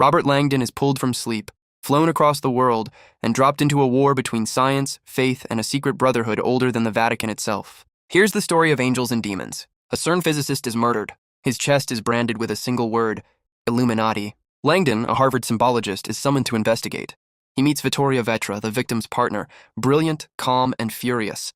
Robert Langdon is pulled from sleep, flown across the world, and dropped into a war between science, faith, and a secret brotherhood older than the Vatican itself. Here's the story of angels and demons. A CERN physicist is murdered. His chest is branded with a single word, Illuminati. Langdon, a Harvard symbologist, is summoned to investigate. He meets Vittoria Vetra, the victim's partner, brilliant, calm, and furious.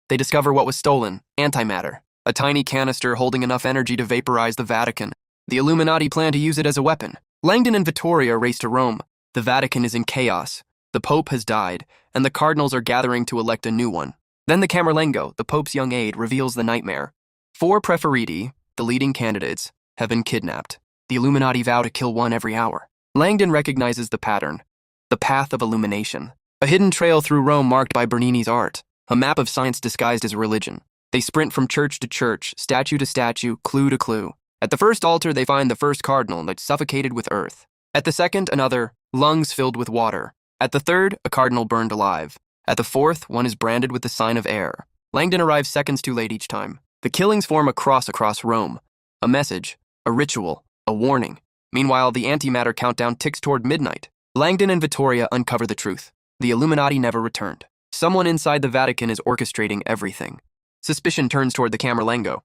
They discover what was stolen, antimatter, a tiny canister holding enough energy to vaporize the Vatican. The Illuminati plan to use it as a weapon. Langdon and Vittoria race to Rome. The Vatican is in chaos. The Pope has died, and the cardinals are gathering to elect a new one. Then the Camerlengo, the Pope's young aide, reveals the nightmare. 4 preferiti, the leading candidates, have been kidnapped. The Illuminati vow to kill one every hour. Langdon recognizes the pattern. The path of illumination. A hidden trail through Rome marked by Bernini's art. A map of science disguised as religion. They sprint from church to church, statue to statue, clue to clue. At the first altar, they find the first cardinal that's suffocated with earth. At the second, another, lungs filled with water. At the third, a cardinal burned alive. At the fourth, one is branded with the sign of air. Langdon arrives seconds too late each time. The killings form a cross across Rome. A message, a ritual, a warning. Meanwhile, the antimatter countdown ticks toward midnight. Langdon and Vittoria uncover the truth. The Illuminati never returned. Someone inside the Vatican is orchestrating everything. Suspicion turns toward the Camerlengo.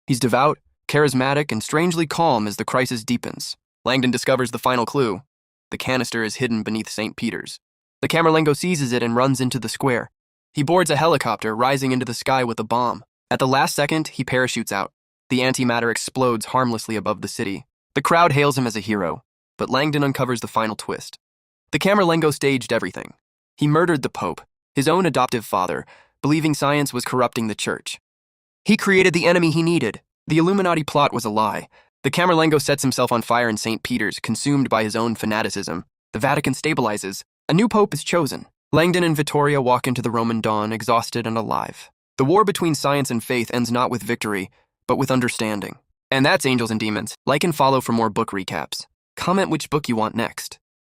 He's devout, charismatic, and strangely calm as the crisis deepens. Langdon discovers the final clue. The canister is hidden beneath St. Peter's. The Camerlengo seizes it and runs into the square. He boards a helicopter, rising into the sky with a bomb. At the last second, he parachutes out. The antimatter explodes harmlessly above the city. The crowd hails him as a hero, but Langdon uncovers the final twist. The Camerlengo staged everything. He murdered the Pope, his own adoptive father, believing science was corrupting the church. He created the enemy he needed. The Illuminati plot was a lie. The Camerlengo sets himself on fire in St. Peter's, consumed by his own fanaticism. The Vatican stabilizes. A new pope is chosen. Langdon and Vittoria walk into the Roman dawn, exhausted and alive. The war between science and faith ends not with victory, but with understanding. And that's Angels and Demons. Like and follow for more book recaps. Comment which book you want next.